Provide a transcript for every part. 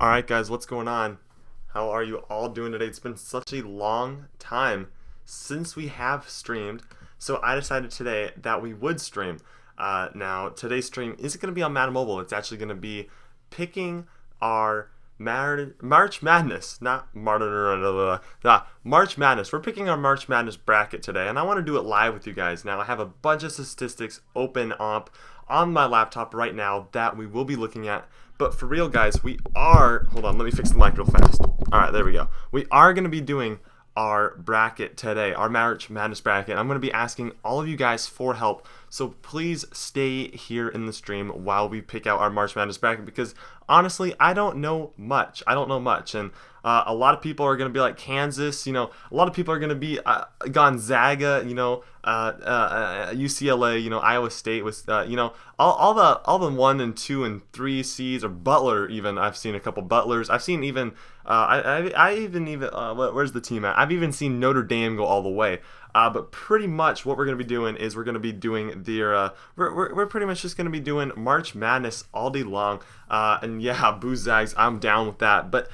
Alright guys, what's going on? How are you all doing today? It's been such a long time since we have streamed, so I decided today that we would stream. Now, today's stream isn't going to be on Madden Mobile. It's actually going to be picking our March Madness, not March Madness. We're picking our March Madness bracket today, and I want to do it live with you guys. Now, I have a bunch of statistics open up on my laptop right now that we will be looking at. But for real, guys, hold on, let me fix the mic real fast. All right, there we go. We are going to be doing our bracket today, our March Madness bracket. I'm going to be asking all of you guys for help, so please stay here in the stream while we pick out our March Madness bracket, because honestly, I don't know much. And a lot of people are going to be like Kansas, a lot of people are going to be Gonzaga, UCLA, Iowa State was, all the 1 and 2 and 3 seeds, or Butler even. I've seen a couple Butlers. I've seen even where's the team at? I've even seen Notre Dame go all the way. But pretty much what we're going to be doing is we're going to be doing we're pretty much just going to be doing March Madness all day long. And yeah, Boo Zags, I'm down with that. But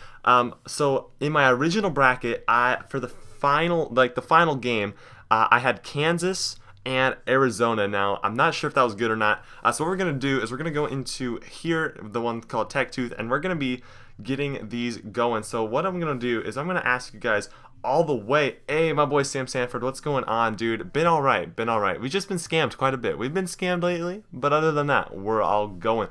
so in my original bracket, for the final game, I had Kansas and Arizona. Now, I'm not sure if that was good or not. So what we're going to do is we're going to go into here, the one called Tech Tooth, and we're going to be getting these going. So what I'm going to do is I'm going to ask you guys all the way. Hey, my boy Sam Sanford, what's going on, dude? Been all right. We've just been scammed quite a bit. We've been scammed lately, but other than that, we're all going.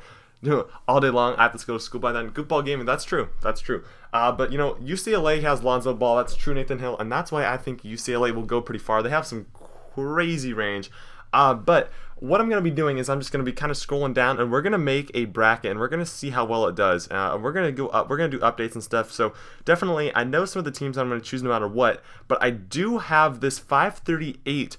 All day long. I have to go to school by then. Good ball gaming. That's true. But UCLA has Lonzo Ball. That's true, Nathan Hill, and that's why I think UCLA will go pretty far. They have some crazy range. But what I'm going to be doing is I'm just going to be kind of scrolling down, and we're going to make a bracket, and we're going to see how well it does. We're going to go up. We're going to do updates and stuff. So definitely, I know some of the teams I'm going to choose no matter what, but I do have this 538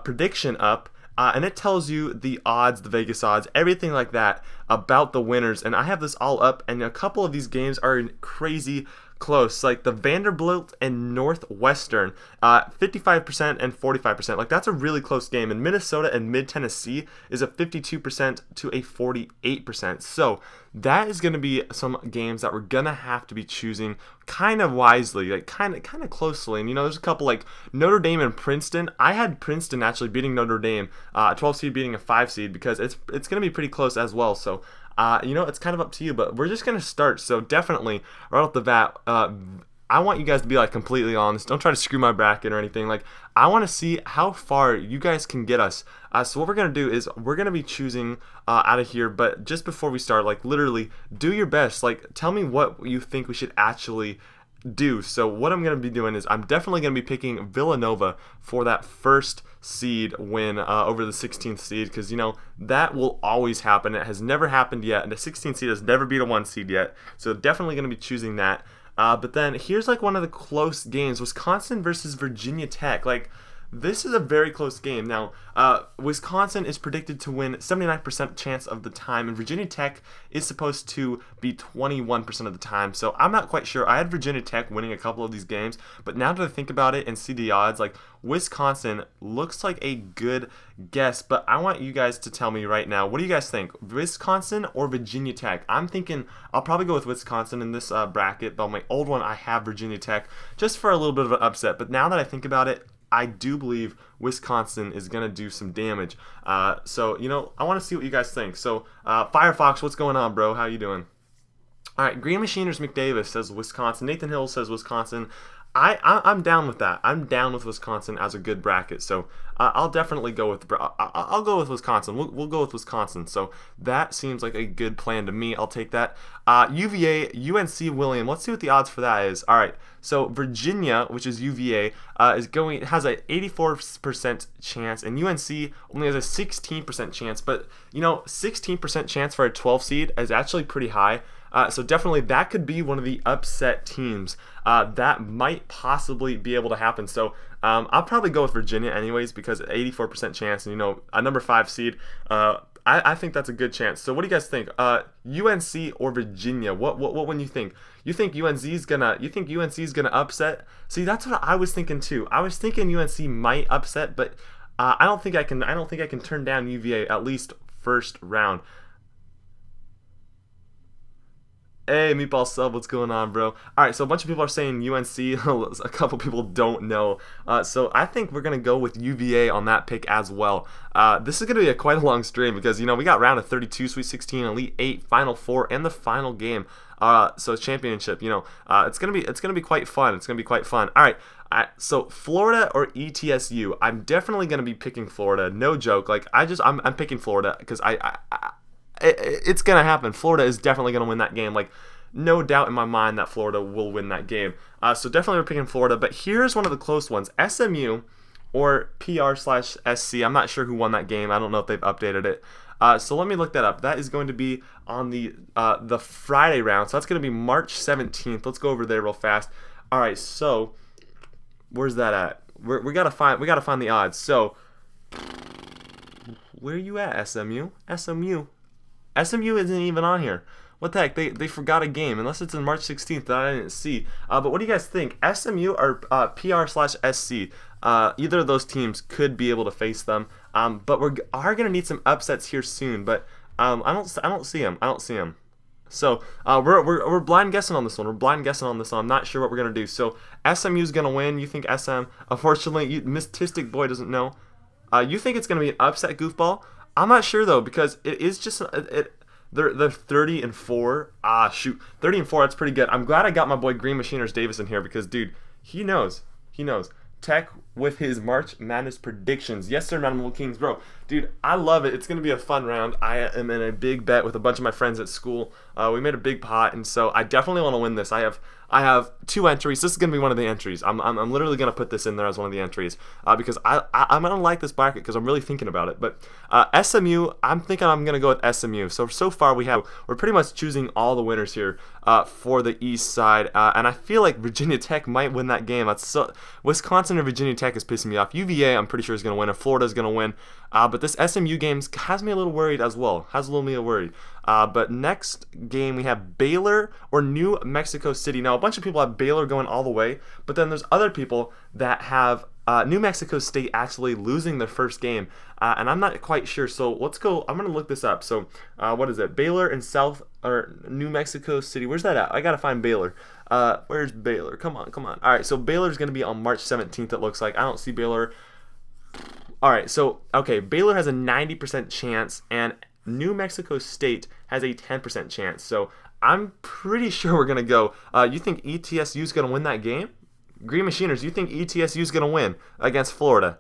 prediction up. And it tells you the odds, the Vegas odds, everything like that about the winners. And I have this all up, and a couple of these games are crazy close. Like the Vanderbilt and Northwestern, 55% and 45%. Like that's a really close game. And Minnesota and Mid-Tennessee is a 52% to a 48%. So that is going to be some games that we're going to have to be choosing kind of wisely, like kind of closely. And there's a couple like Notre Dame and Princeton. I had Princeton actually beating Notre Dame, a 12 seed beating a 5 seed, because it's going to be pretty close as well. So it's kind of up to you, but we're just going to start. So definitely right off the bat, I want you guys to be like completely honest. Don't try to screw my bracket or anything. Like, I want to see how far you guys can get us. So what we're going to do is we're going to be choosing out of here. But just before we start, like literally do your best. Like tell me what you think we should actually do. So what I'm going to be doing is I'm definitely going to be picking Villanova for that first seed win over the 16th seed, because that will always happen. It has never happened yet, and the 16th seed has never beat a 1 seed yet. So definitely going to be choosing that. But then here's like one of the close games, Wisconsin versus Virginia Tech. Like, this is a very close game. Now, Wisconsin is predicted to win 79% chance of the time, and Virginia Tech is supposed to be 21% of the time. So I'm not quite sure. I had Virginia Tech winning a couple of these games, but now that I think about it and see the odds, like Wisconsin looks like a good guess. But I want you guys to tell me right now, what do you guys think? Wisconsin or Virginia Tech? I'm thinking I'll probably go with Wisconsin in this bracket, but on my old one I have Virginia Tech just for a little bit of an upset. But now that I think about it, I do believe Wisconsin is going to do some damage. So I want to see what you guys think. So, Firefox, what's going on, bro? How you doing? All right, Green Machiners McDavis says Wisconsin. Nathan Hill says Wisconsin. I'm down with that. I'm down with Wisconsin as a good bracket. So I'll definitely go with I'll go with Wisconsin. We'll go with Wisconsin. So that seems like a good plan to me. I'll take that. UVA, UNC William. Let's see what the odds for that is. All right. So Virginia, which is UVA, has an 84% chance, and UNC only has a 16% chance. But 16% chance for a 12 seed is actually pretty high. So definitely that could be one of the upset teams that might possibly be able to happen. So I'll probably go with Virginia anyways, because 84% chance, and a number 5 seed. I think that's a good chance. So what do you guys think? UNC or Virginia? What when you think? You think UNC's gonna upset? See, that's what I was thinking too. I was thinking UNC might upset, but I don't think I can turn down UVA at least first round. Hey, Meatball Sub, what's going on, bro? All right, so a bunch of people are saying UNC. A couple people don't know. So I think we're gonna go with UVA on that pick as well. This is gonna be quite a long stream because we got round of 32, Sweet 16, Elite 8, Final 4, and the final game. So championship. It's gonna be quite fun. It's gonna be quite fun. All right. So Florida or ETSU? I'm definitely gonna be picking Florida. No joke. Like I'm picking Florida because it's gonna happen. Florida is definitely gonna win that game. Like, no doubt in my mind that Florida will win that game. So definitely we're picking Florida. But here's one of the close ones: SMU or PR/SC. I'm not sure who won that game. I don't know if they've updated it. So let me look that up. That is going to be on the Friday round. So that's going to be March 17th. Let's go over there real fast. All right. So where's that at? We gotta find the odds. So where are you at, SMU? SMU isn't even on here. What the heck? They forgot a game, unless it's in March 16th that I didn't see. But what do you guys think? SMU or PR/SC? Either of those teams could be able to face them. But we are gonna need some upsets here soon. But I don't see them. I don't see them. So we're blind guessing on this one. I'm not sure what we're gonna do. So SMU's gonna win. You think SM? Unfortunately, Mystistic Boy doesn't know. You think it's gonna be an upset, Goofball? I'm not sure though, because it is just they're 30-4. Shoot, 30-4. That's pretty good. I'm glad I got my boy Green Machiners Davis in here because, dude, he knows. Tech with his March Madness predictions. Yes, sir, Madden Mobile Kings, bro. Dude, I love it. It's gonna be a fun round. I am in a big bet with a bunch of my friends at school. We made a big pot, and so I definitely want to win this. I have 2 entries. This is gonna be one of the entries. I'm literally gonna put this in there as one of the entries because I'm gonna like this bracket because I'm really thinking about it. But SMU, I'm thinking I'm gonna go with SMU. So far we're pretty much choosing all the winners here for the East side, and I feel like Virginia Tech might win that game. Wisconsin or Virginia Tech is pissing me off. UVA, I'm pretty sure is gonna win, and Florida's gonna win. But this SMU game has me a little worried as well. But next game we have Baylor or New Mexico City. Now a bunch of people have Baylor going all the way, but then there's other people that have New Mexico State actually losing their first game, and I'm not quite sure. So let's go. I'm gonna look this up. So what is it? Baylor and New Mexico City. Where's that at? I gotta find Baylor. Where's Baylor? Come on. All right. So Baylor's gonna be on March 17th. It looks like. I don't see Baylor. All right. So okay, Baylor has a 90% chance, and New Mexico State has a 10% chance. So I'm pretty sure we're gonna go. You think ETSU is gonna win that game? Green Machiners, you think ETSU is gonna win against Florida?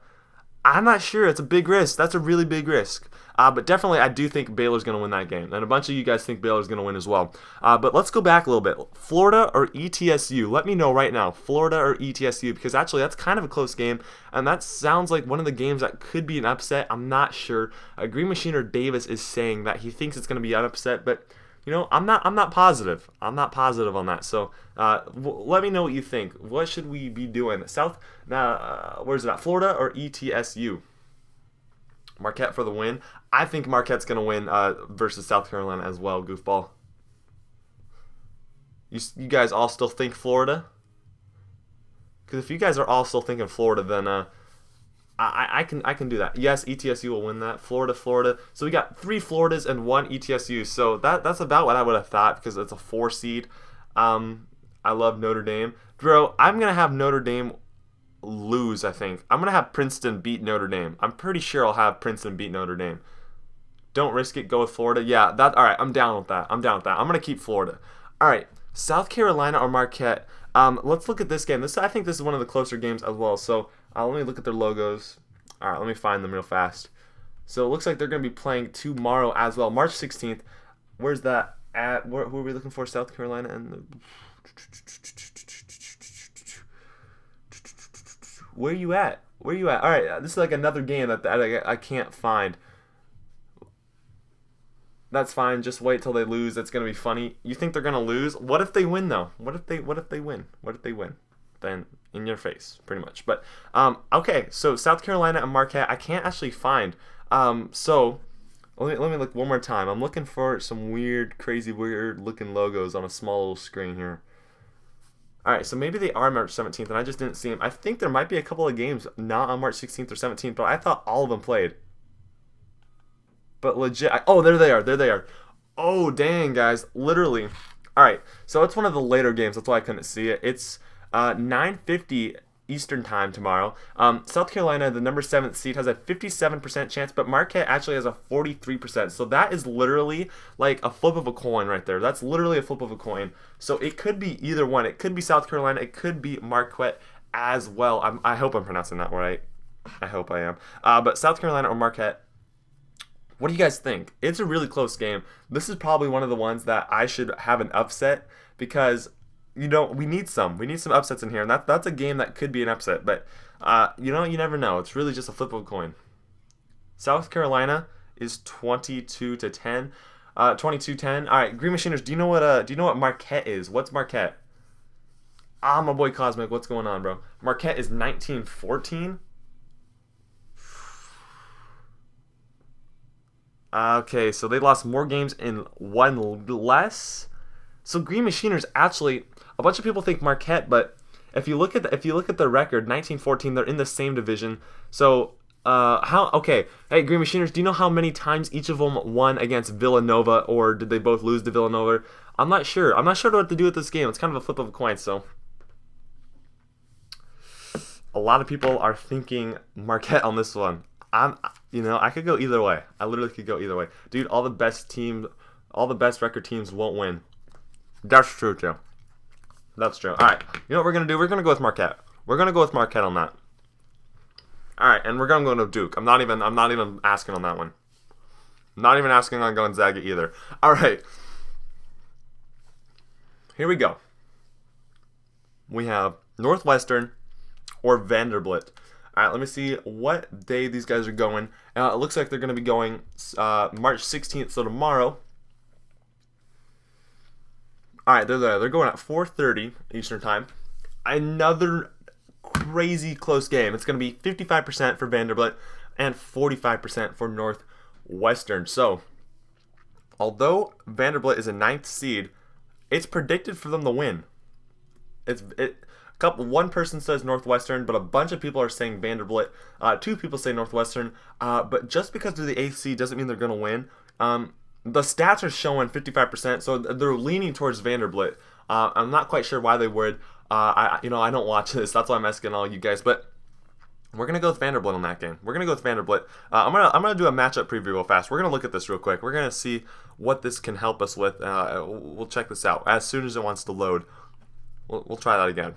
I'm not sure. It's a big risk. That's a really big risk. But definitely, I do think Baylor's going to win that game. And a bunch of you guys think Baylor's going to win as well. But let's go back a little bit. Florida or ETSU? Let me know right now. Florida or ETSU? Because actually, that's kind of a close game. And that sounds like one of the games that could be an upset. I'm not sure. Green Machiner Davis is saying that he thinks it's going to be an upset. But, I'm not positive. I'm not positive on that. So let me know what you think. What should we be doing? Where's it at? Florida or ETSU? Marquette for the win. I think Marquette's going to win versus South Carolina as well, Goofball. You guys all still think Florida? Because if you guys are all still thinking Florida, then I can do that. Yes, ETSU will win that. Florida. So we got 3 Floridas and 1 ETSU. So that's about what I would have thought because it's a 4 seed. I love Notre Dame. Bro, I'm going to have Notre Dame lose, I think. I'm going to have Princeton beat Notre Dame. I'm pretty sure I'll have Princeton beat Notre Dame. Don't risk it. Go with Florida. Yeah, all right, I'm down with that. I'm going to keep Florida. All right, South Carolina or Marquette. Let's look at this game. I think this is one of the closer games as well. So let me look at their logos. All right, let me find them real fast. So it looks like they're going to be playing tomorrow as well, March 16th. Where's that at? Who are we looking for? South Carolina and Where you at? All right, this is like another game that I can't find. That's fine. Just wait till they lose. That's gonna be funny. You think they're gonna lose? What if they win though? What if they win? Then in your face, pretty much. But okay. So South Carolina and Marquette, I can't actually find. So let me look one more time. I'm looking for some weird looking logos on a small little screen here. All right, so maybe they are March 17th, and I just didn't see them. I think there might be a couple of games not on March 16th or 17th, but I thought all of them played. But legit, there they are. Oh, dang, guys. Literally, All right, so it's one of the later games. That's why I couldn't see it. It's 9:50 Eastern time tomorrow. South Carolina, the number 7th seed, has a 57% chance, but Marquette actually has a 43%. So that is literally like a flip of a coin right there. That's literally a flip of a coin. So it could be either one. It could be South Carolina. It could be Marquette as well. I hope I'm pronouncing that right. I hope I am. But South Carolina or Marquette. What do you guys think? It's a really close game. This is probably one of the ones that I should have an upset because we need some. We need some upsets in here, and that's a game that could be an upset. But you never know. It's really just a flip of a coin. South Carolina is 22-10, 22-10. All right, Green Machiners. Do you know what Marquette is? What's Marquette? My boy Cosmic. What's going on, bro? Marquette is 19-14. Okay, so they lost more games in one less. So Green Machiners actually, a bunch of people think Marquette, but if you look at the record, 19-14, they're in the same division. So hey, Green Machiners, do you know how many times each of them won against Villanova, or did they both lose to Villanova? I'm not sure. I'm not sure what to do with this game. It's kind of a flip of a coin. So a lot of people are thinking Marquette on this one. I could go either way. I literally could go either way. Dude, all the best record teams won't win. That's true, too. That's true. All right. You know what we're going to do? We're going to go with Marquette. We're going to go with Marquette on that. All right, and we're going to go to Duke. I'm not even asking on that one. I'm not even asking on Gonzaga either. All right. Here we go. We have Northwestern or Vanderbilt. All right, let me see what day these guys are going. It looks like they're going to be going March 16th, so tomorrow. All right, they're there. They're going at 4:30 Eastern time. Another crazy close game. It's going to be 55% for Vanderbilt and 45% for Northwestern. So, although Vanderbilt is a 9th seed, it's predicted for them to win. One person says Northwestern, but a bunch of people are saying Vanderbilt. 2 people say Northwestern. But just because they're the 8th seed doesn't mean they're going to win. The stats are showing 55%, so they're leaning towards Vanderbilt. I'm not quite sure why they would. I don't watch this. That's why I'm asking all you guys. But we're gonna go with Vanderbilt on that game. We're gonna go with Vanderbilt. I'm gonna do a matchup preview real fast. We're gonna look at this real quick. We're gonna see what this can help us with. We'll check this out as soon as it wants to load. We'll try that again.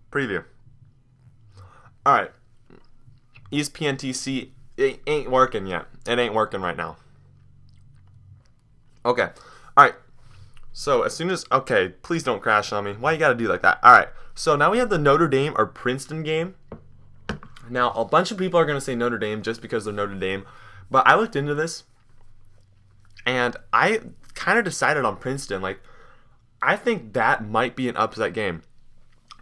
Preview. All right. ESPN TC ain't working yet. It ain't working right now. Okay. All right. So as soon as please don't crash on me. Why you gotta do like that? All right. So now we have the Notre Dame or Princeton game. Now a bunch of people are gonna say Notre Dame just because they're Notre Dame, but I looked into this, and I kind of decided on Princeton. Like, I think that might be an upset game.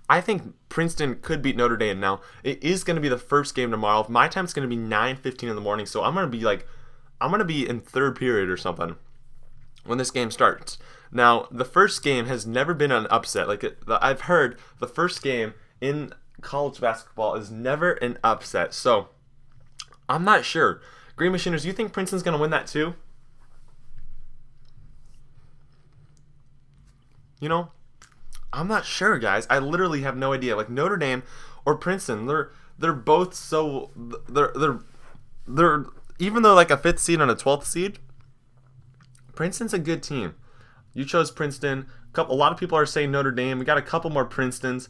I think Princeton could beat Notre Dame. Now, it is going to be the first game tomorrow. My time's going to be 9:15 in the morning, so I'm going to be in third period or something when this game starts. Now, the first game has never been an upset. I've heard the first game in college basketball is never an upset. So, I'm not sure. Green Machiners, you think Princeton's going to win that too? I'm not sure, guys. I literally have no idea. Like Notre Dame or Princeton, they're both so they're even though like a 5th seed and a 12th seed, Princeton's a good team. You chose Princeton. A lot of people are saying Notre Dame. We got a couple more Princetons.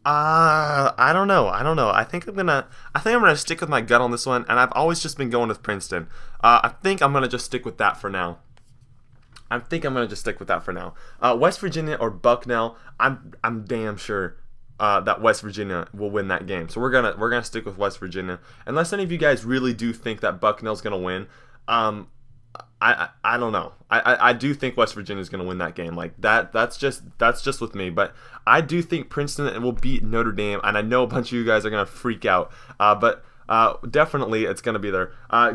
I don't know. I think I'm gonna stick with my gut on this one, and I've always just been going with Princeton. I think I'm gonna just stick with that for now. West Virginia or Bucknell. I'm damn sure that West Virginia will win that game. So we're gonna stick with West Virginia, unless any of you guys really do think that Bucknell's gonna win. I don't know. I do think West Virginia is gonna win that game. Like that's just with me. But I do think Princeton will beat Notre Dame, and I know a bunch of you guys are gonna freak out. But Definitely it's going to be there.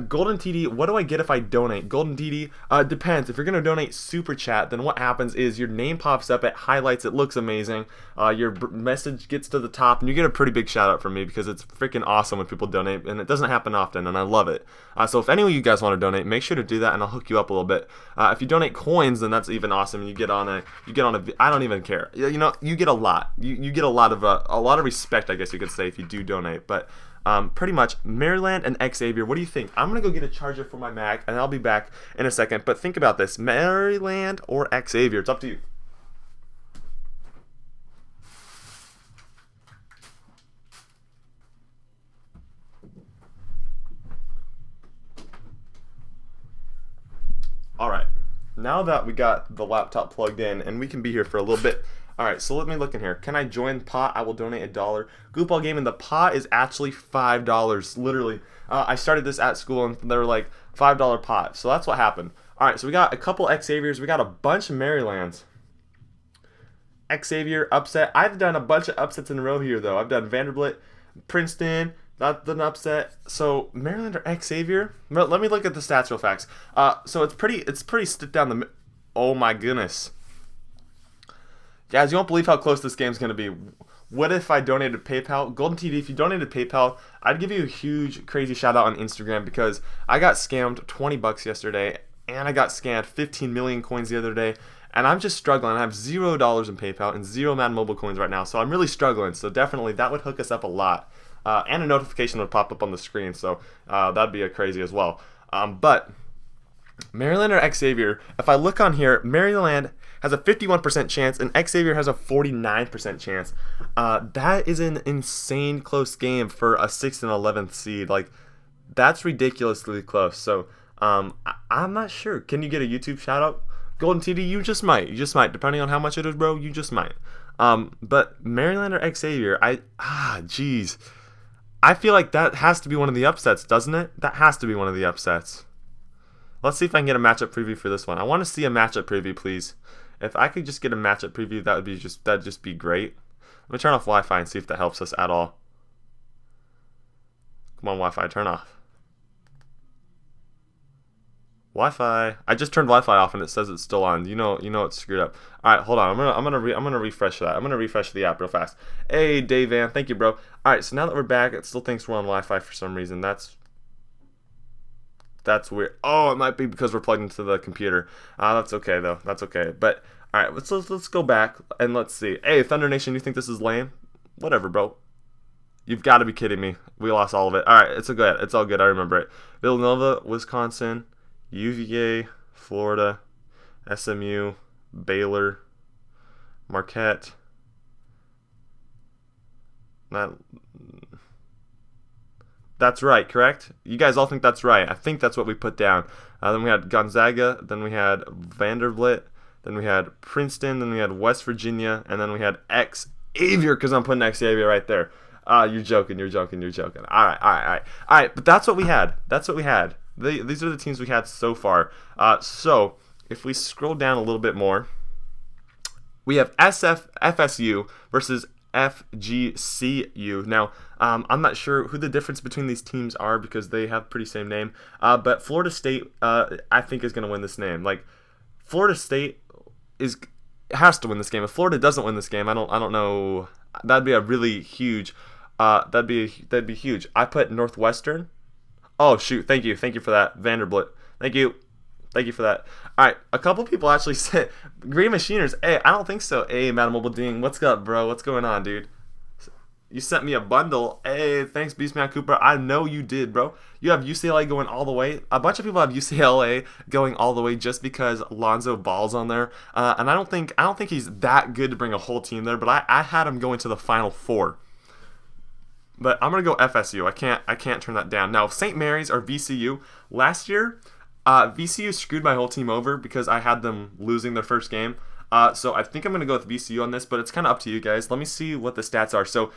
Golden TD, what do I get if I donate? Golden TD, depends. If you're going to donate Super Chat, then what happens is your name pops up, it highlights, it looks amazing. Your message gets to the top, and you get a pretty big shout out from me because it's freaking awesome when people donate, and it doesn't happen often, and I love it. So if any of you guys want to donate, make sure to do that, and I'll hook you up a little bit. If you donate coins, then that's even awesome. You get on a, I don't even care. You get a lot. You get a lot of respect, I guess you could say, if you do donate. But pretty much, Maryland and Xavier, what do you think? I'm gonna go get a charger for my Mac, and I'll be back in a second. But think about this: Maryland or Xavier? It's up to you. All right, now that we got the laptop plugged in and we can be here for a little bit. All right, so let me look in here. Can I join pot? I will donate $1. Goopball Gaming, the pot is actually $5. Literally, I started this at school and they were like $5 pot. So that's what happened. All right, so we got a couple Xaviers. We got a bunch of Marylands. Xavier upset. I've done a bunch of upsets in a row here though. I've done Vanderbilt, Princeton. That's an upset. So Maryland or Xavier? Let me look at the stats real fast. So it's pretty stiff down the. Oh my goodness, guys, you won't believe how close this game's gonna be. What if I donated PayPal? Golden TD, if you donated PayPal, I'd give you a huge, crazy shout out on Instagram because I got scammed $20 yesterday, and I got scammed 15 million coins the other day. And I'm just struggling. I have $0 in PayPal and 0 Madden Mobile coins right now, so I'm really struggling. So definitely that would hook us up a lot. And a notification would pop up on the screen, so that'd be a crazy as well. But Maryland or Xavier, if I look on here, Maryland has a 51% chance and Xavier has a 49% chance. That is an insane close game for a 6th and 11th seed. Like, that's ridiculously close. So I'm not sure. Can you get a YouTube shout out? Golden TD, you just might. Depending on how much it is, bro, you just might. But Maryland or Xavier, jeez. I feel like that has to be one of the upsets, doesn't it? That has to be one of the upsets. Let's see if I can get a matchup preview for this one. I want to see a matchup preview, please. If I could just get a matchup preview, that'd just be great. Let me turn off Wi-Fi and see if that helps us at all. Come on, Wi-Fi, turn off. Wi-Fi. I just turned Wi-Fi off and it says it's still on. You know it's screwed up. All right, hold on. I'm gonna refresh that. I'm gonna refresh the app real fast. Hey, Dave Van, thank you, bro. All right, so now that we're back, it still thinks we're on Wi-Fi for some reason. That's weird. Oh, it might be because we're plugged into the computer. That's okay though. That's okay. But all right, let's go back and let's see. Hey, Thunder Nation, you think this is lame? Whatever, bro. You've got to be kidding me. We lost all of it. All right, it's good. It's all good. I remember it. Villanova, Wisconsin, UVA, Florida, SMU, Baylor, Marquette. That's right, correct? You guys all think that's right. I think that's what we put down. Then we had Gonzaga, then we had Vanderbilt, then we had Princeton, then we had West Virginia, and then we had Xavier, because I'm putting Xavier right there. You're joking. All right. But that's what we had. These are the teams we had so far. So if we scroll down a little bit more, we have FSU versus FGCU. Now, I'm not sure who the difference between these teams are because they have pretty same name. But Florida State, I think, is going to win this name. Like, Florida State has to win this game. If Florida doesn't win this game, I don't know. That'd be a really huge. That'd be huge. I put Northwestern. Oh shoot! Thank you for that, Vanderbilt. Thank you for that. All right, a couple people actually said Green Machiners. Hey, I don't think so. Hey, Madden Mobile Ding, what's up, bro? What's going on, dude? You sent me a bundle. Hey, thanks, Beastman Cooper. I know you did, bro. You have UCLA going all the way. A bunch of people have UCLA going all the way just because Lonzo Ball's on there, and I don't think he's that good to bring a whole team there. But I had him going to the Final Four. But I'm gonna go FSU. I can't turn that down. Now, St. Mary's or VCU. Last year, VCU screwed my whole team over because I had them losing their first game. So I think I'm going to go with VCU on this, but it's kind of up to you guys. Let me see what the stats are. So,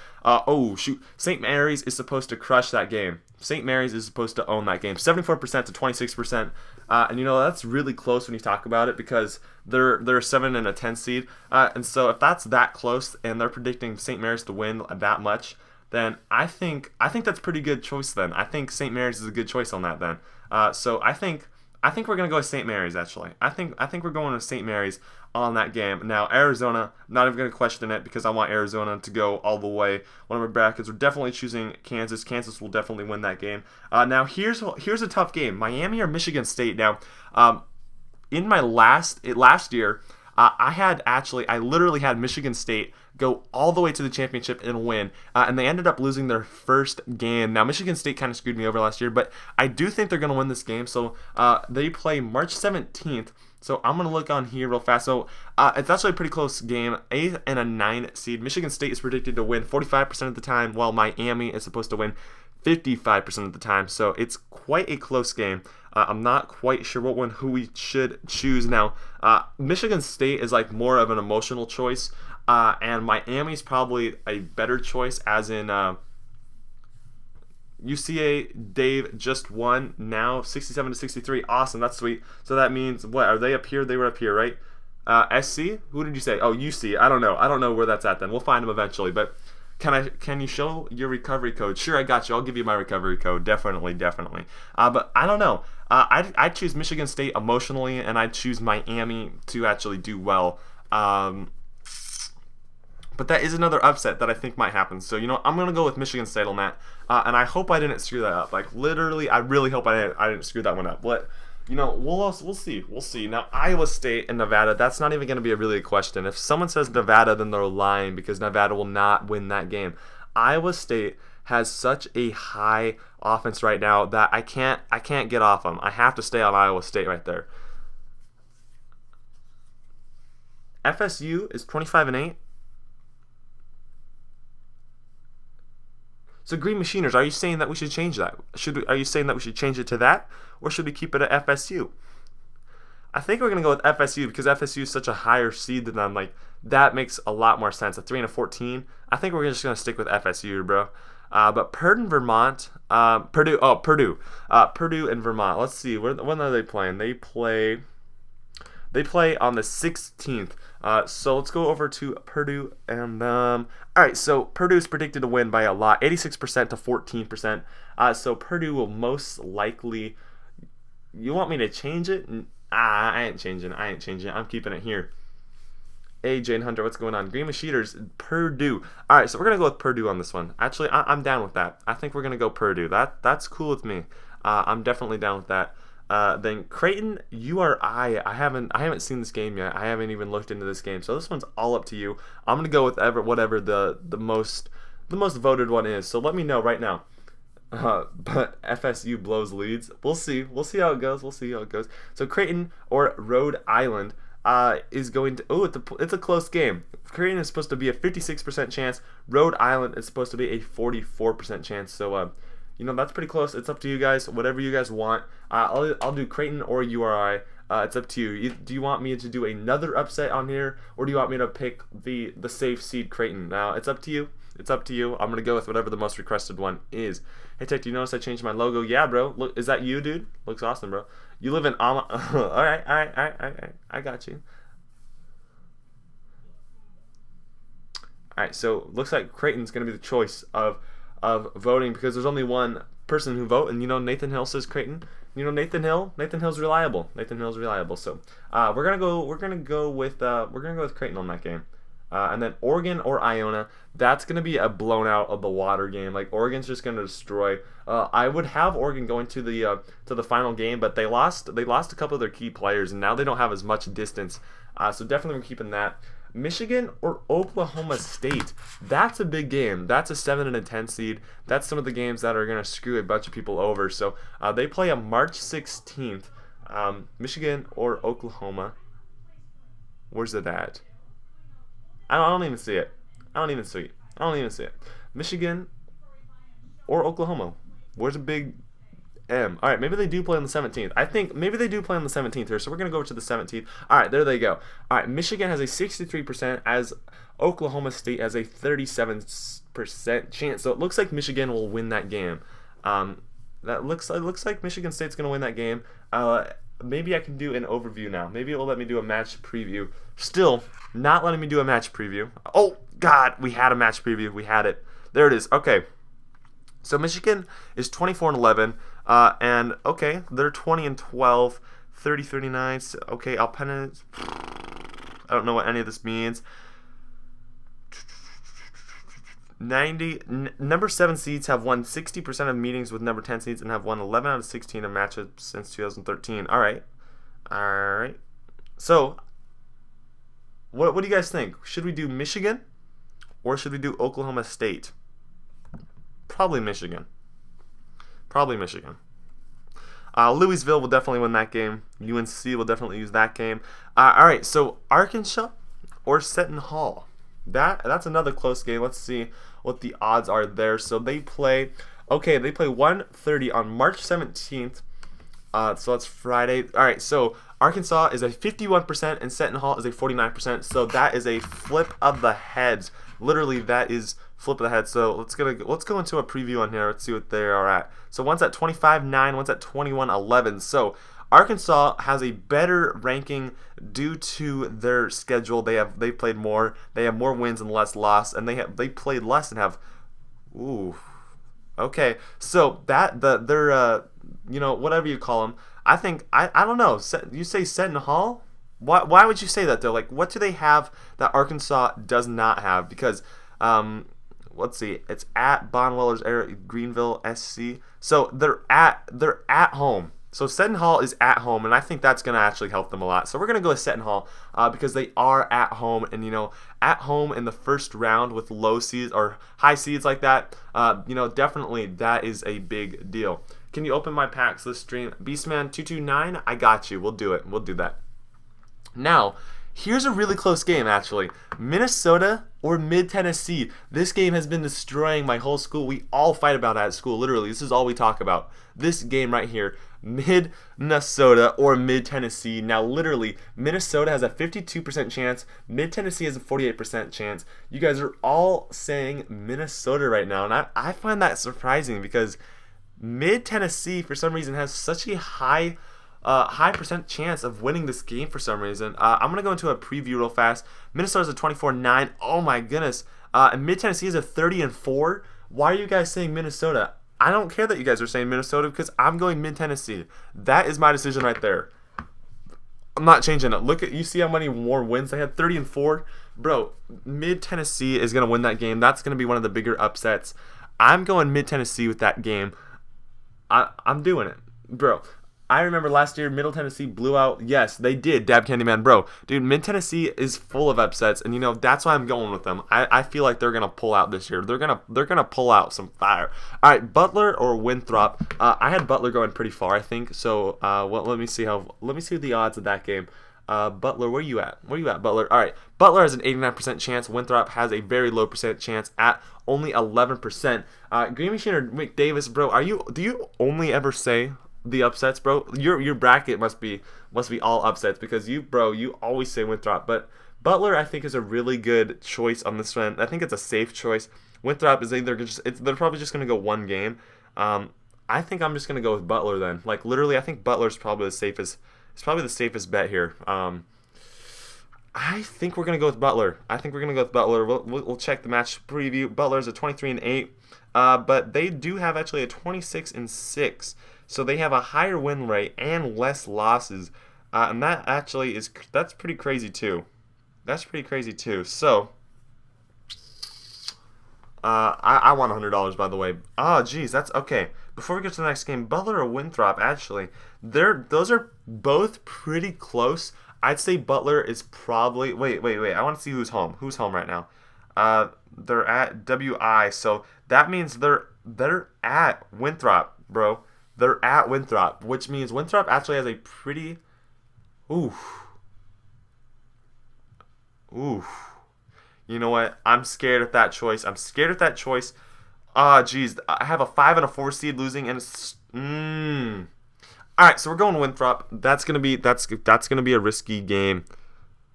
St. Mary's is supposed to crush that game. St. Mary's is supposed to own that game. 74% to 26%. And that's really close when you talk about it because they're a 7 and a 10 seed. And so if that's that close and they're predicting St. Mary's to win that much, then I think that's pretty good choice. Then I think St. Mary's is a good choice on that. Then, so I think we're gonna go with St. Mary's actually. I think we're going with St. Mary's on that game. Now Arizona, not even gonna question it because I want Arizona to go all the way. One of my brackets, we're definitely choosing Kansas. Kansas will definitely win that game. Now here's a tough game: Miami or Michigan State. Now, in my last year, I literally had Michigan State go all the way to the championship and win, and they ended up losing their first game. Now Michigan State kind of screwed me over last year, but I do think they're going to win this game. So they play March 17th. So I'm going to look on here real fast. So it's actually a pretty close game. 8th and a 9 seed. Michigan State is predicted to win 45% of the time, while Miami is supposed to win 55% of the time. So it's quite a close game. I'm not quite sure who we should choose now. Michigan State is like more of an emotional choice, and Miami's probably a better choice, as in UCA. Dave just won now, 67-63. Awesome, that's sweet. So that means what? Are they up here? They were up here, right? SC? Who did you say? Oh, UC. I don't know where that's at then. We'll find them eventually, but. Can you show your recovery code? Sure, I got you. I'll give you my recovery code. Definitely. But I don't know. I choose Michigan State emotionally, and I choose Miami to actually do well. But that is another upset that I think might happen. So, I'm going to go with Michigan State on that. And I hope I didn't screw that up. Like, literally, I really hope I didn't screw that one up. But, we'll see. We'll see. Now, Iowa State and Nevada, that's not even going to be really a question. If someone says Nevada, then they're lying, because Nevada will not win that game. Iowa State has such a high offense right now that I can't get off them. I have to stay on Iowa State right there. FSU is 25-8. So Green Machiners, are you saying that we should change that? Are you saying that we should change it to that, or should we keep it at FSU? I think we're gonna go with FSU because FSU is such a higher seed than them. Like, that makes a lot more sense. A 3 and a 14. I think we're just gonna stick with FSU, bro. But Purdue and Vermont, Purdue and Vermont. Let's see, when are they playing? They play on the 16th. So let's go over to Purdue and all right. So Purdue's predicted to win by a lot, 86% to 14%. So Purdue will most likely. You want me to change it? I ain't changing. I'm keeping it here. Hey, Jane Hunter, what's going on? Green Machines, Purdue. All right, so we're gonna go with Purdue on this one. Actually, I'm down with that. I think we're gonna go Purdue. That's cool with me. I'm definitely down with that. Then Creighton, URI. I haven't seen this game yet. I haven't even looked into this game, so this one's all up to you. I'm gonna go with whatever the most voted one is. So let me know right now. But FSU blows leads. We'll see how it goes. So Creighton or Rhode Island is going to. Oh, it's a close game. Creighton is supposed to be a 56% chance. Rhode Island is supposed to be a 44% chance. So that's pretty close. It's up to you guys. Whatever you guys want. I'll do Creighton or URI. It's up to you. Do you want me to do another upset on here, or do you want me to pick the safe seed Creighton? Now, it's up to you. I'm going to go with whatever the most requested one is. Hey, Tech, do you notice I changed my logo? Yeah, bro. Look, is that you, dude? Looks awesome, bro. You live in All right. I got you. All right, so looks like Creighton's going to be the choice of voting, because there's only one person who vote, and Nathan Hill says Creighton. Nathan Hill's reliable. So we're gonna go with Creighton on that game. And then Oregon or Iona, that's going to be a blown out of the water game. Like, Oregon's just going to destroy. I would have Oregon going to the final game, but they lost a couple of their key players, and now they don't have as much distance. So definitely we're keeping that. Michigan or Oklahoma State, that's a big game. That's a 7 and a 10 seed. That's some of the games that are going to screw a bunch of people over. So they play on March 16th. Michigan or Oklahoma. Where's it at? I don't even see it. I don't even see it. Michigan or Oklahoma. Where's a big M? All right, maybe they do play on the 17th. I think maybe they do play on the 17th here, so we're going to go to the 17th. All right, there they go. All right, Michigan has a 63%, as Oklahoma State has a 37% chance. So it looks like Michigan will win that game. It looks like Michigan State's going to win that game. Maybe I can do an overview now. Maybe it will let me do a match preview. Still, not letting me do a match preview. Oh, God, we had a match preview. We had it. There it is. Okay. So Michigan is 24-11, and okay, they're 20-12, 30-39. Okay, Alpena. I don't know what any of this means. Number 7 seeds have won 60% of meetings with number 10 seeds and have won 11 out of 16 of matchups since 2013. All right. So, what do you guys think? Should we do Michigan or should we do Oklahoma State? Probably Michigan. Louisville will definitely win that game. UNC will definitely use that game. All right, so Arkansas or Seton Hall. That's another close game. Let's see what the odds are there. So they play 1:30 on March 17th. So that's Friday. All right, so Arkansas is a 51% and Seton Hall is a 49%. So that is a flip of the heads. Literally, that is flip of the head. So let's go into a preview on here. Let's see what they are at. So one's at 25-9, one's at 21-11. So Arkansas has a better ranking due to their schedule. They played more. They have more wins and less loss, and they played less and have. Ooh. Okay. So they're whatever you call them. I think I don't know. You say Seton Hall? Why would you say that though? Like, what do they have that Arkansas does not have? Because let's see, it's at Bonweller's area, Greenville, SC. So they're at home. So Seton Hall is at home, and I think that's going to actually help them a lot. So we're going to go with Seton Hall because they are at home, and at home in the first round with low seeds or high seeds like that, definitely that is a big deal. Can you open my packs this stream? Beastman229, I got you. We'll do it. We'll do that. Now, here's a really close game, actually. Minnesota or Mid-Tennessee. This game has been destroying my whole school. We all fight about it at school. Literally, this is all we talk about. This game right here. Mid-Minnesota or Mid-Tennessee. Now, literally, Minnesota has a 52% chance. Mid-Tennessee has a 48% chance. You guys are all saying Minnesota right now. And I find that surprising because Mid-Tennessee, for some reason, has such a high percent chance of winning this game for some reason. I'm going to go into a preview real fast. Minnesota's a 24-9. Oh my goodness. And Mid-Tennessee is a 30-4. Why are you guys saying Minnesota? I don't care that you guys are saying Minnesota because I'm going Mid-Tennessee. That is my decision right there. I'm not changing it. You see how many more wins they had? 30-4. Bro, Mid-Tennessee is going to win that game. That's going to be one of the bigger upsets. I'm going Mid-Tennessee with that game. I'm doing it. Bro, I remember last year Middle Tennessee blew out. Yes, they did. Dab Candyman, bro. Dude, Mid Tennessee is full of upsets, and that's why I'm going with them. I feel like they're gonna pull out this year. They're gonna pull out some fire. All right, Butler or Winthrop. I had Butler going pretty far, I think. So, let me see the odds of that game. Butler, where you at? Butler? All right, Butler has an 89% chance. Winthrop has a very low percent chance at only 11%. Green Machine or McDavis, bro? Do you only ever say the upsets, bro? Your bracket must be all upsets because you always say Winthrop. But Butler, I think, is a really good choice on this one. I think it's a safe choice. Winthrop is they're probably just gonna go one game. I think I'm just gonna go with Butler then. Like literally, I think Butler's probably the safest. It's probably the safest bet here. I think we're gonna go with Butler. We'll check the match preview. Butler's a 23-8, but they do have actually a 26-6. So they have a higher win rate and less losses, and that's pretty crazy too. So I won $100 by the way. Oh geez, that's okay. Before we get to the next game, Butler or Winthrop, actually, those are both pretty close. I'd say Butler is probably wait. I want to see who's home. Who's home right now? They're at WI, so that means they're at Winthrop, bro. They're at Winthrop, which means Winthrop actually has a pretty... Oof. You know what? I'm scared of that choice. Geez. I have a 5 and a 4 seed losing, and it's... All right, so we're going Winthrop. That's gonna be a risky game.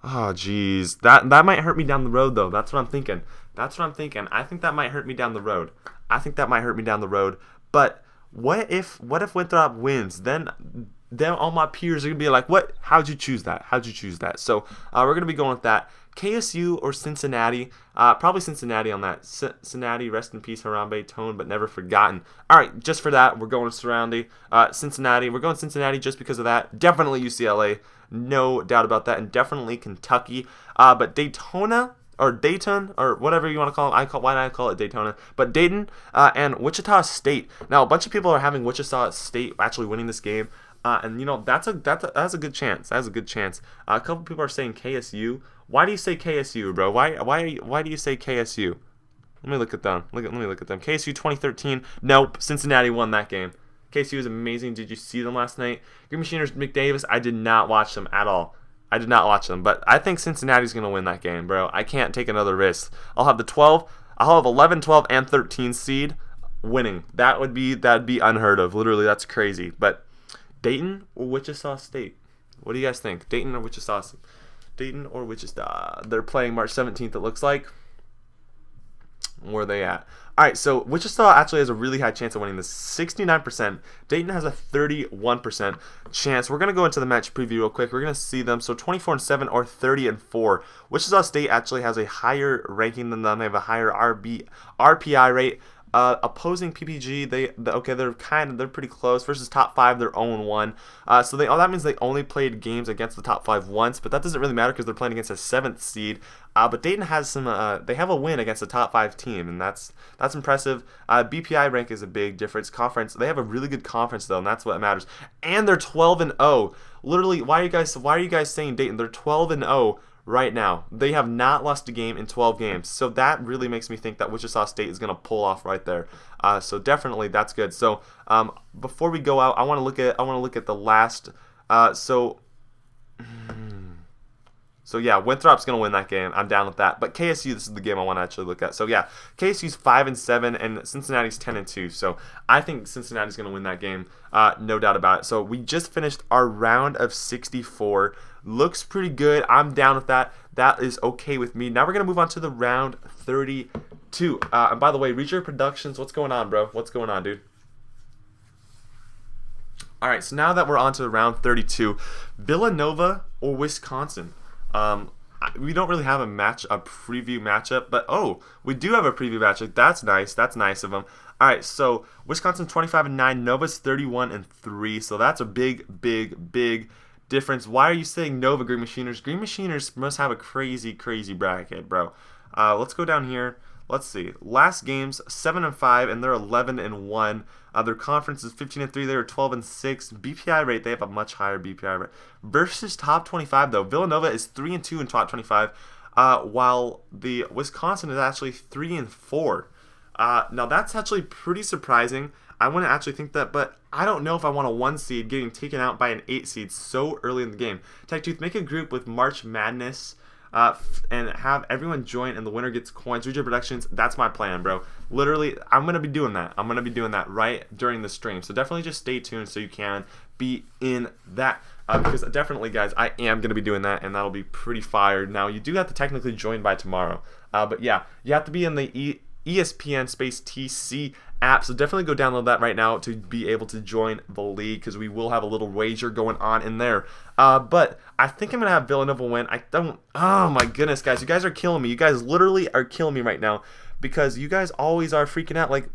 Oh, geez. That might hurt me down the road, though. That's what I'm thinking. I think that might hurt me down the road. But... What if Winthrop wins? Then then all my peers are gonna be like, "What? How'd you choose that? How'd you choose that?" So we're gonna be going with that. KSU or Cincinnati? Probably Cincinnati on that. Cincinnati, rest in peace, Harambe Tone, but never forgotten. All right, just for that, we're going surrounding Cincinnati. We're going Cincinnati just because of that. Definitely UCLA, no doubt about that, and definitely Kentucky. But Daytona or Dayton or whatever you want to call it. Why do I call it Daytona? But Dayton and Wichita State. Now a bunch of people are having Wichita State actually winning this game. And you know that's a good chance. That's a good chance. A couple people are saying KSU. Why do you say KSU, bro? Why do you say KSU? Let me look at them. Let me look at them. KSU 2013. Nope. Cincinnati won that game. KSU is amazing. Did you see them last night? Green Machiners McDavis. I did not watch them at all. I did not watch them, but I think Cincinnati's gonna win that game, bro. I can't take another risk. I'll have 11, 12, and 13 seed winning. That'd be unheard of. Literally, that's crazy. But Dayton or Wichita State? What do you guys think? Dayton or Wichita? Dayton or Wichita? They're playing March 17th, it looks like. Where are they at? All right, so Wichita actually has a really high chance of winning this, 69%. Dayton has a 31% chance. We're going to go into the match preview real quick. We're going to see them. So 24-7 or 30-4. Wichita State actually has a higher ranking than them. They have a higher RPI rate. Opposing PPG, they're pretty close. Versus top 5, they're 0-1. So that means they only played games against the top 5 once, but that doesn't really matter because they're playing against a 7th seed. But Dayton has they have a win against a top 5 team, and that's impressive. BPI rank is a big difference. Conference, they have a really good conference though, and that's what matters. And they're 12-0. Literally, why are you guys saying Dayton? They're 12-0. Right now, they have not lost a game in 12 games, so that really makes me think that Wichita State is going to pull off right there. So definitely, that's good. So before we go out, I want to look at the last. So yeah, Winthrop's going to win that game. I'm down with that. But KSU, this is the game I want to actually look at. So yeah, KSU's 5-7 and Cincinnati's 10-2. So I think Cincinnati's going to win that game, no doubt about it. So we just finished our round of 64. Looks pretty good. I'm down with that. That is okay with me. Now we're going to move on to the round 32. And by the way, Reacher Productions, what's going on, bro? What's going on, dude? All right, so now that we're on to round 32, Villanova or Wisconsin? We don't really have a preview matchup, but we do have a preview matchup. That's nice. That's nice of them. All right, so Wisconsin 25-9, Nova's 31-3. So that's a big difference. Why are you saying Nova, Green Machiners? Green Machiners must have a crazy bracket, bro. Let's go down here. Let's see. Last games 7-5, and they're 11-1. Their conference is 15-3. They were 12-6. BPI rate, they have a much higher BPI rate. Versus top 25 though, Villanova is 3-2 in top 25, while the Wisconsin is actually 3-4. Now that's actually pretty surprising. I wouldn't actually think that, but I don't know if I want a 1 seed getting taken out by an 8 seed so early in the game. TechTooth, make a group with March Madness. And have everyone join, and the winner gets coins. Reacher Productions, that's my plan, bro. Literally, I'm going to be doing that. I'm going to be doing that right during the stream. So definitely just stay tuned so you can be in that. Because definitely, guys, I am going to be doing that, and that'll be pretty fired. Now, you do have to technically join by tomorrow. But yeah, you have to be in the ESPN Space TC app, so definitely go download that right now to be able to join the league, because we will have a little wager going on in there. But I think I'm gonna have Villanova win. Oh my goodness, guys, you guys are killing me. You guys literally are killing me right now, because you guys always are freaking out. Like,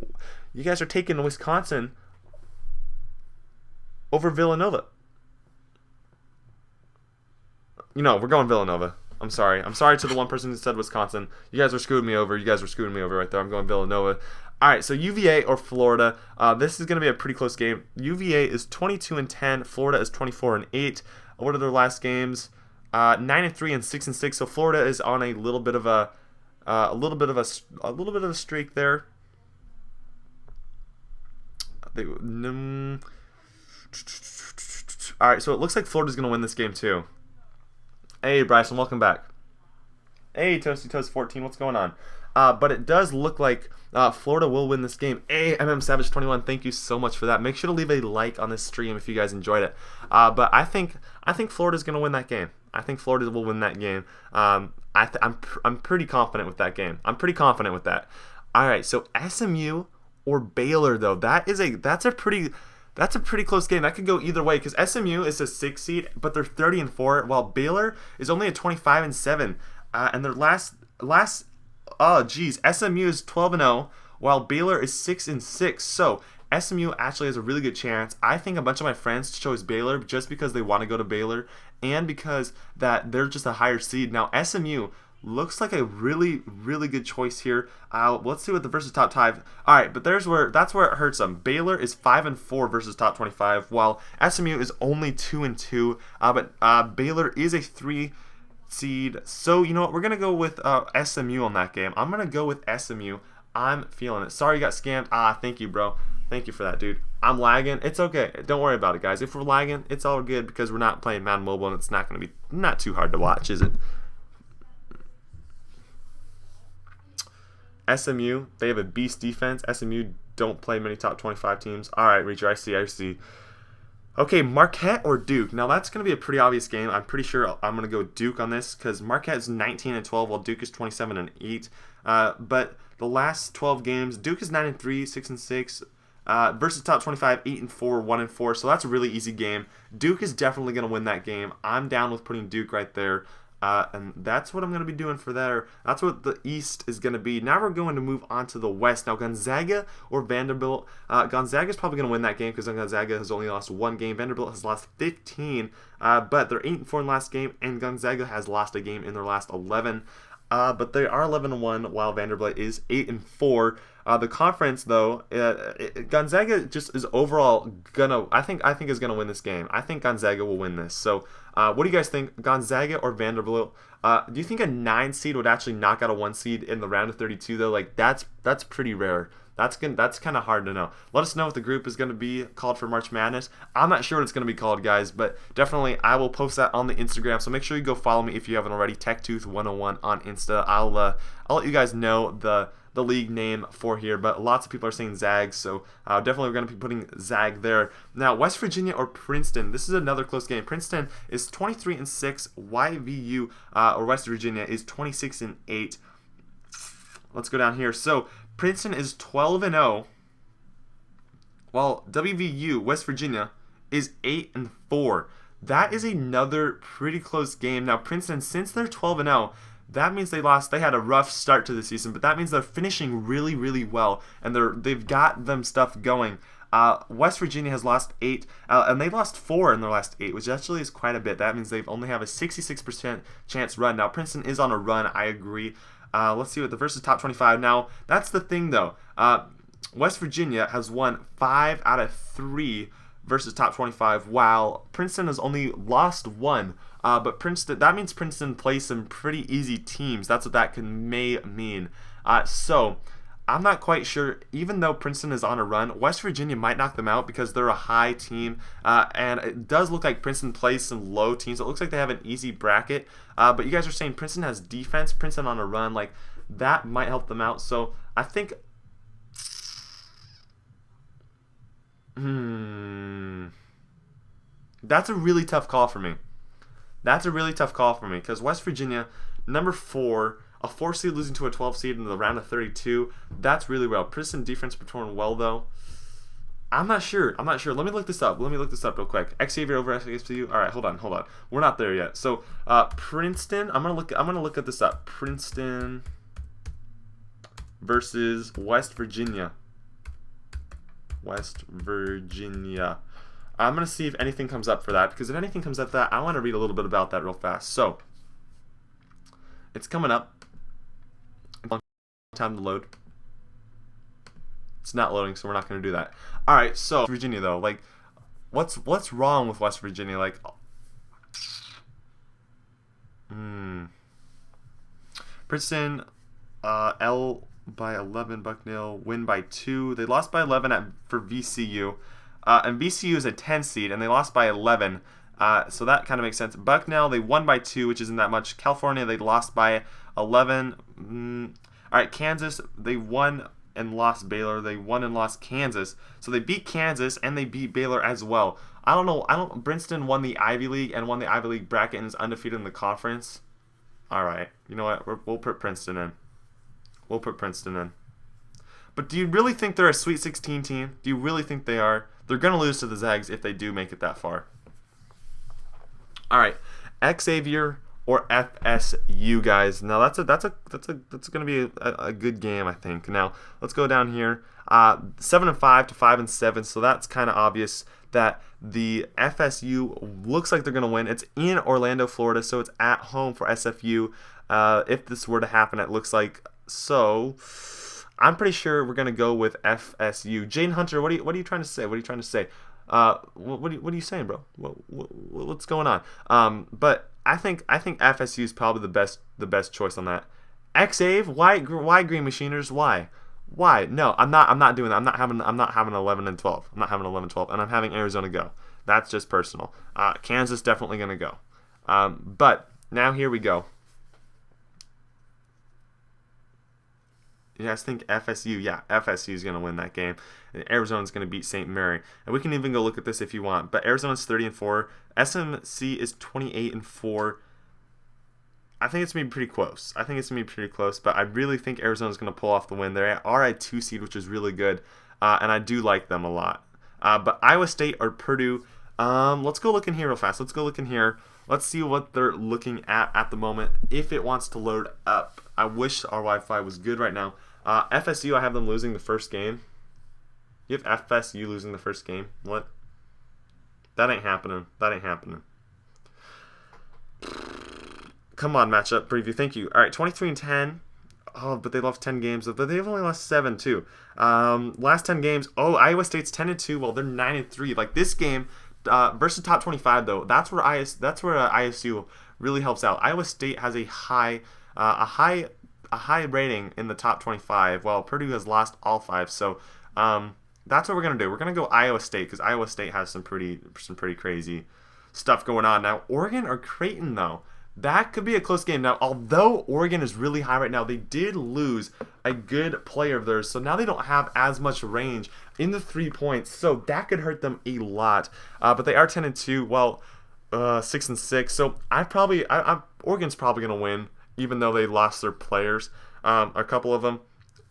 you guys are taking Wisconsin over Villanova. We're going Villanova. I'm sorry to the one person who said Wisconsin. You guys were screwing me over. Right there. I'm going Villanova. All right, so UVA or Florida. This is going to be a pretty close game. UVA is 22-10. Florida is 24-8. What are their last games? 9-3 and 6-6. So Florida is on a little bit of a streak there. All right, so it looks like Florida's going to win this game too. Hey, Bryson, welcome back. Hey, Toasty Toast 14, what's going on? But it does look like Florida will win this game. Hey, Savage 21, thank you so much for that. Make sure to leave a like on this stream if you guys enjoyed it. But I think Florida's going to win that game. I think Florida will win that game. I'm pretty confident with that game. I'm pretty confident with that. All right, so SMU or Baylor though, that's a pretty That's a pretty close game. That could go either way because SMU is a 6 seed, but they're 30-4, while Baylor is only a 25-7, and their last oh geez, SMU is 12-0, while Baylor is 6-6. So SMU actually has a really good chance. I think a bunch of my friends chose Baylor just because they want to go to Baylor and because that they're just a higher seed. Now SMU looks like a really, really good choice here. Let's see what the versus top 5. All right, but that's where it hurts them. Baylor is 5-4 versus top 25, while SMU is only 2-2. But Baylor is a 3 seed. So you know what? We're gonna go with SMU on that game. I'm gonna go with SMU. I'm feeling it. Sorry you got scammed. Thank you, bro. Thank you for that, dude. I'm lagging. It's okay. Don't worry about it, guys. If we're lagging, it's all good because we're not playing Madden Mobile and it's not gonna be not too hard to watch, is it? SMU, they have a beast defense. SMU don't play many top 25 teams. All right, Reacher, I see. Okay, Marquette or Duke. Now that's going to be a pretty obvious game. I'm pretty sure I'm going to go Duke on this because Marquette is 19-12 while Duke is 27-8. But the last 12 games, Duke is 9-3, 6-6. Versus top 25, 8-4, 1-4. So that's a really easy game. Duke is definitely going to win that game. I'm down with putting Duke right there. And that's what I'm going to be doing for there. That's what the East is going to be. Now we're going to move on to the West. Now Gonzaga or Vanderbilt. Gonzaga is probably going to win that game because Gonzaga has only lost 1 game. Vanderbilt has lost 15. But they're 8-4 in the last game, and Gonzaga has lost a game in their last 11. But they are 11-1 while Vanderbilt is 8-4. The conference though, Gonzaga just is overall gonna. I think is gonna win this game. I think Gonzaga will win this. So, what do you guys think, Gonzaga or Vanderbilt? Do you think a 9 seed would actually knock out a 1 seed in the round of 32 though? Like that's pretty rare. That's kind of hard to know. Let us know if the group is going to be called for March Madness. I'm not sure what it's going to be called, guys, but definitely I will post that on the Instagram. So make sure you go follow me if you haven't already. TechTooth101 on Insta. I'll let you guys know the league name for here, but lots of people are saying Zag, so definitely we're going to be putting Zag there. Now, West Virginia or Princeton. This is another close game. Princeton is 23-6. YVU or West Virginia is 26-8. Let's go down here. So Princeton is 12-0, while WVU, West Virginia, is 8-4. That is another pretty close game. Now, Princeton, since they're 12-0, that means they had a rough start to the season, but that means they're finishing really, really well, and they've got them stuff going. West Virginia has lost 8, and they lost 4 in their last 8, which actually is quite a bit. That means they only have a 66% chance run. Now, Princeton is on a run, I agree. Let's see what the versus top 25. Now, that's the thing, though. West Virginia has won 5 out of 3 versus top 25, while Princeton has only lost 1. But that means Princeton plays some pretty easy teams. That's what may mean. So I'm not quite sure. Even though Princeton is on a run, West Virginia might knock them out because they're a high team. And it does look like Princeton plays some low teams. It looks like they have an easy bracket. But you guys are saying Princeton has defense. Princeton on a run. Like, that might help them out. So I think... That's a really tough call for me. Because West Virginia, number 4, a 4 seed losing to a 12 seed in the round of 32, that's really well. Princeton defense performed well, though. I'm not sure. Let me look this up. Real quick. Xavier over SASU. All right, hold on. We're not there yet. So, Princeton, I'm gonna look at this up. Princeton versus West Virginia. I'm going to see if anything comes up for that, because if anything comes up for that, I want to read a little bit about that real fast. So, it's coming up. Long time to load. It's not loading, so we're not going to do that. All right, so Virginia though, like, what's wrong with West Virginia? Like, Princeton, L by 11, Bucknell win by 2. They lost by 11 for VCU. And VCU is a 10 seed, and they lost by 11. So that kind of makes sense. Bucknell, they won by 2, which isn't that much. California, they lost by 11. All right, Kansas, they won and lost Baylor. They won and lost Kansas. So they beat Kansas, and they beat Baylor as well. I don't know. Princeton won the Ivy League and won the Ivy League bracket and is undefeated in the conference. All right. You know what? We'll put Princeton in. But do you really think they're a Sweet 16 team? Do you really think they are? they're going to lose to the Zags if they do make it that far. All right, Xavier or FSU, guys. Now that's going to be a good game, I think. Now let's go down here. 7-5 to 5-7. So that's kind of obvious that the FSU looks like they're going to win. It's in Orlando, Florida, so it's at home for SFU. If this were to happen, it looks like so. I'm pretty sure we're going to go with FSU. Jane Hunter, what are you trying to say? What are you trying to say? What are you saying, bro? What's going on? But I think FSU is probably the best choice on that. Xave, why Green Machiners? Why? No, I'm not doing that. I'm not having 11 and 12. I'm not having 11 12, and I'm having Arizona go. That's just personal. Kansas definitely gonna go. But now here we go. You guys think FSU? Yeah, FSU is going to win that game. And Arizona's going to beat St. Mary. And we can even go look at this if you want. But Arizona's 30-4. SMC is 28-4. I think it's going to be pretty close. But I really think Arizona's going to pull off the win. They are a 2 seed, which is really good. And I do like them a lot. But Iowa State or Purdue. Let's go look in here real fast. Let's see what they're looking at the moment. If it wants to load up. I wish our Wi-Fi was good right now. FSU, I have them losing the first game. You have FSU losing the first game? What? That ain't happening. Come on, matchup preview. Thank you. All right, 23-10. Oh, but they lost 10 games. But they've only lost 7 too. Last 10 games. Oh, Iowa State's 10-2. Well, they're 9-3. Like this game versus top 25 though. That's where ISU really helps out. Iowa State has a high rating in the top 25, while Purdue has lost all 5. So that's what we're gonna do. We're gonna go Iowa State because Iowa State has some pretty crazy stuff going on. Now Oregon or Creighton though, that could be a close game. Now although Oregon is really high right now, they did lose a good player of theirs, so now they don't have as much range in the 3 points. So that could hurt them a lot. But they are 10-2. Well, 6-6. So Oregon's probably gonna win, even though they lost their players, a couple of them.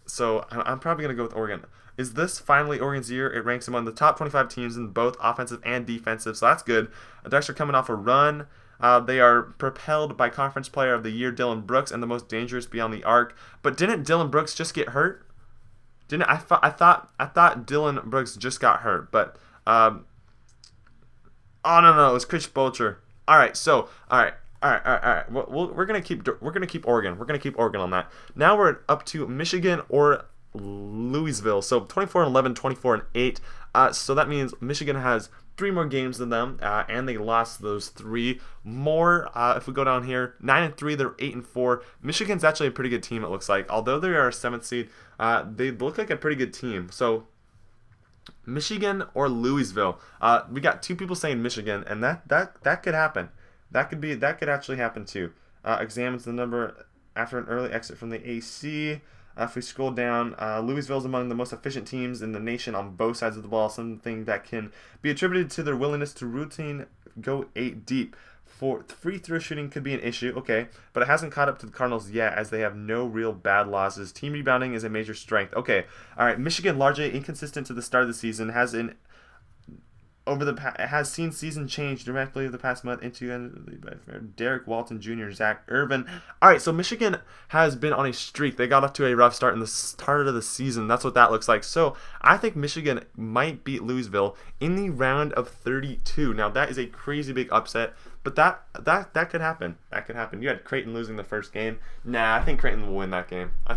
So I'm probably going to go with Oregon. Is this finally Oregon's year? It ranks among the top 25 teams in both offensive and defensive, so that's good. The Ducks are coming off a run. They are propelled by Conference Player of the Year Dylan Brooks and the most dangerous beyond the arc. But didn't Dylan Brooks just get hurt? I thought Dylan Brooks just got hurt, but oh no, it was Chris Bolcher. All right. We're gonna keep Oregon. We're gonna keep Oregon on that. Now we're up to Michigan or Louisville. So 24-11, 24-8. So that means Michigan has 3 more games than them, and they lost those 3 more. If we go down here, 9-3, they're 8-4. Michigan's actually a pretty good team. It looks like, although they are a 7th seed, they look like a pretty good team. So Michigan or Louisville. We got 2 people saying Michigan, and that could happen. That could actually happen too. Examines the number after an early exit from the AC. If we scroll down, Louisville is among the most efficient teams in the nation on both sides of the ball, something that can be attributed to their willingness to routine go 8 deep. For free throw shooting could be an issue, okay, but it hasn't caught up to the Cardinals yet as they have no real bad losses. Team rebounding is a major strength. Okay, all right. Michigan, largely inconsistent to the start of the season, has seen season change dramatically over the past month into Derek Walton Jr., Zach Irvin. All right, so Michigan has been on a streak. They got off to a rough start in the start of the season. That's what that looks like. So I think Michigan might beat Louisville in the round of 32. Now that is a crazy big upset, but that could happen. That could happen. You had Creighton losing the first game. Nah, I think Creighton will win that game. All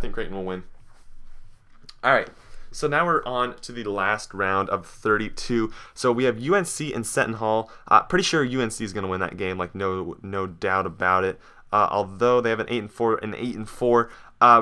right. So now we're on to the last round of 32. So we have UNC and Seton Hall. Pretty sure UNC is going to win that game, like no doubt about it. Although they have an 8-4 and 8-4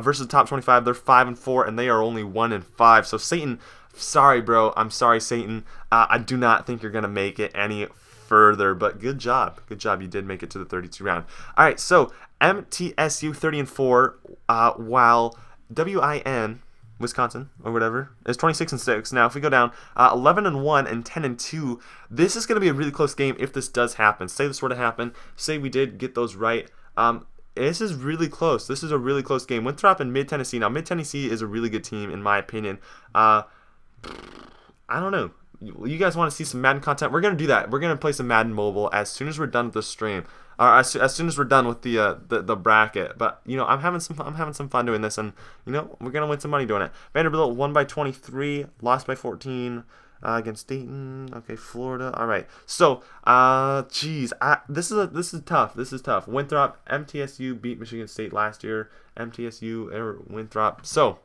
versus the top 25, they're 5-4 and they are only 1-5. So Satan, sorry bro, I'm sorry Satan. I do not think you're going to make it any further, but good job. You did make it to the 32 round. All right, so MTSU 30-4, while WIN Wisconsin or whatever is 26-6. Now if we go down 11-1 and 10-2, this is going to be a really close game if this does happen. Say this were to happen. Say we did get those right. This is really close. This is a really close game. Winthrop and Mid Tennessee. Now Mid Tennessee is a really good team in my opinion. I don't know. you guys want to see some Madden content, we're gonna do that. We're gonna play some Madden Mobile as soon as we're done with the stream, or as soon as we're done with the bracket. But you know, I'm having some fun doing this, and you know, we're gonna win some money doing it. Vanderbilt won by 23, lost by 14. Against Dayton, okay, Florida. All right, so geez, this is tough. This is tough. Winthrop, MTSU beat Michigan State last year. MTSU or Winthrop. So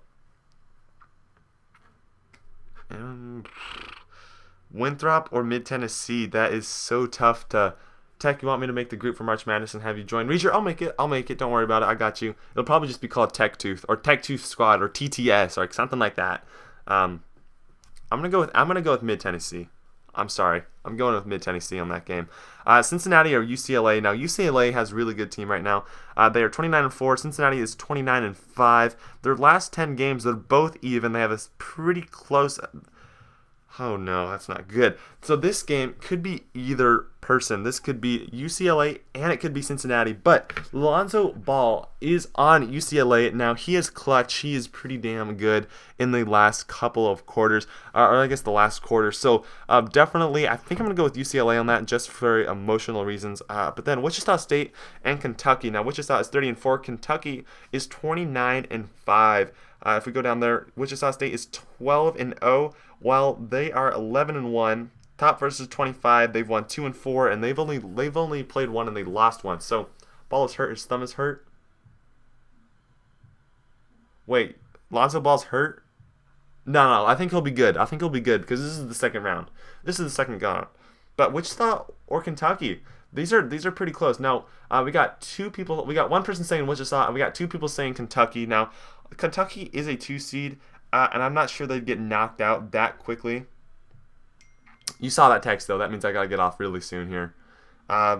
Winthrop or Mid Tennessee. That is so tough to. Tech, you want me to make the group for March Madness and have you join? Reacher, I'll make it. I'll make it. Don't worry about it. I got you. It'll probably just be called Tech Tooth or Tech Tooth Squad or TTS or something like that. I'm gonna go with Mid Tennessee. I'm sorry. I'm going with Mid Tennessee on that game. Cincinnati or UCLA. Now UCLA has a really good team right now. They are 29-4. Cincinnati is 29-5. Their last 10 games, they're both even. They have this pretty close. Oh no, that's not good. So this game could be either person. This could be UCLA and it could be Cincinnati. But Lonzo Ball is on UCLA. Now he is clutch. He is pretty damn good in the last couple of quarters. Or I guess the last quarter. So definitely, I think I'm going to go with UCLA on that just for emotional reasons. But then Wichita State and Kentucky. Now Wichita is 30-4. Kentucky is 29-5. If we go down there, Wichita State is 12-0, while they are 11-1. Top versus 25. They've won 2 and 4, and they've only played one and they lost one. So Ball is hurt. His thumb is hurt. Wait, Lonzo Ball's hurt? No, I think he'll be good. I think he'll be good because this is the second round. This is the second round. But Wichita or Kentucky? These are pretty close. Now we got two people. We got one person saying Wichita, and we got two people saying Kentucky. Now Kentucky is a 2 seed, and I'm not sure they'd get knocked out that quickly. You saw that text though. That means I gotta get off really soon here.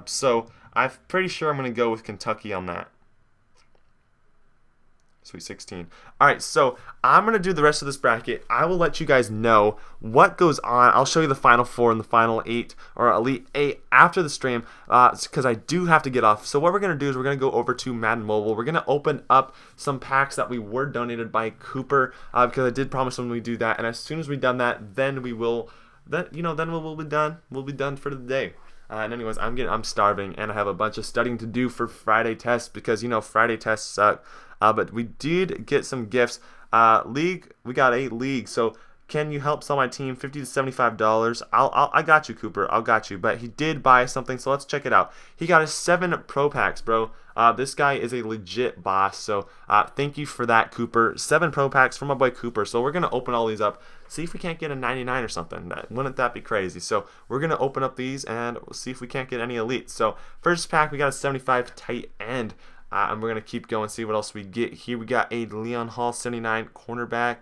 So I'm pretty sure I'm gonna go with Kentucky on that. Sweet 16. All right, so I'm going to do the rest of this bracket. I will let you guys know what goes on. I'll show you the Final 4 and the Final 8 or Elite 8 after the stream because I do have to get off. So what we're going to do is we're going to go over to Madden Mobile. We're going to open up some packs that we were donated by Cooper because I did promise when we do that. And as soon as we've done that, then we will, then we'll be done. We'll be done for the day. And anyways, I'm starving and I have a bunch of studying to do for Friday tests because Friday tests suck. But we did get some gifts. League, we got 8 leagues. So can you help sell my team $50 to $75? I got you, Cooper. I got you. But he did buy something, so let's check it out. He got us 7 Pro Packs, bro. This guy is a legit boss. So thank you for that, Cooper. 7 Pro Packs from my boy Cooper. So we're gonna open all these up. See if we can't get a 99 or something. Wouldn't that be crazy? So we're gonna open up these and we'll see if we can't get any elite. So first pack, we got a 75 tight end. And we're going to keep going, see what else we get here. We got a Leon Hall 79 cornerback.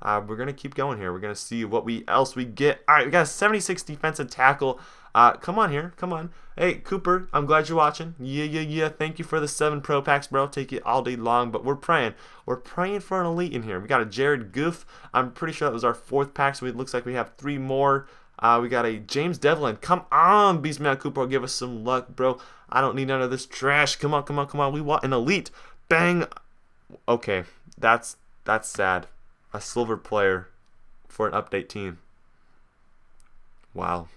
We're going to keep going here. We're going to see what else we get. All right, we got a 76 defensive tackle. Come on here. Come on. Hey, Cooper, I'm glad you're watching. Yeah. Thank you for the 7 Pro Packs, bro. Take it all day long, but we're praying. We're praying for an elite in here. We got a Jared Goof. I'm pretty sure that was our 4th pack, so it looks like we have 3 more. We got a James Devlin. Come on, Beastman Cooper. Give us some luck, bro. I don't need none of this trash. Come on. We want an elite. Bang. Okay, that's sad. A silver player for an update team. Wow.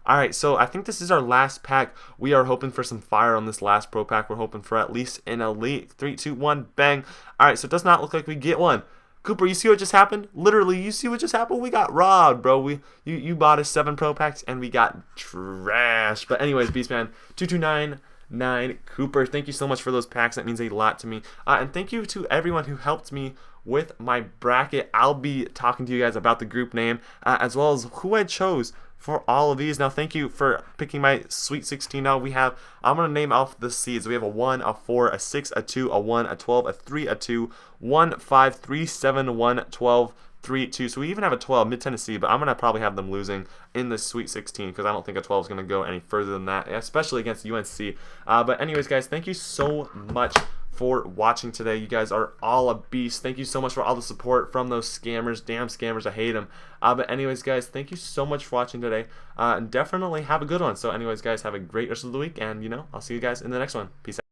All right, so I think this is our last pack. We are hoping for some fire on this last Pro Pack. We're hoping for at least an elite. 3, 2, 1, bang. All right, so it does not look like we get one. Cooper, you see what just happened? Literally, you see what just happened? We got robbed, bro. You bought us 7 Pro Packs and we got trash. But anyways, Beastman 2299 Cooper, thank you so much for those packs. That means a lot to me. And thank you to everyone who helped me with my bracket. I'll be talking to you guys about the group name as well as who I chose for all of these. Now, thank you for picking my Sweet 16. Now, I'm going to name off the seeds. We have a 1, a 4, a 6, a 2, a 1, a 12, a 3, a 2, 1, 5, 3, 7, 1, 12, 3, 2. So we even have a 12, Mid-Tennessee, but I'm going to probably have them losing in the Sweet 16 because I don't think a 12 is going to go any further than that, especially against UNC. But anyways, guys, thank you so much for watching today. You guys are all a beast. Thank you so much for all the support from those scammers. Damn scammers, I hate them. But anyways, guys, thank you so much for watching today. And definitely have a good one. So anyways, guys, have a great rest of the week. And, I'll see you guys in the next one. Peace out.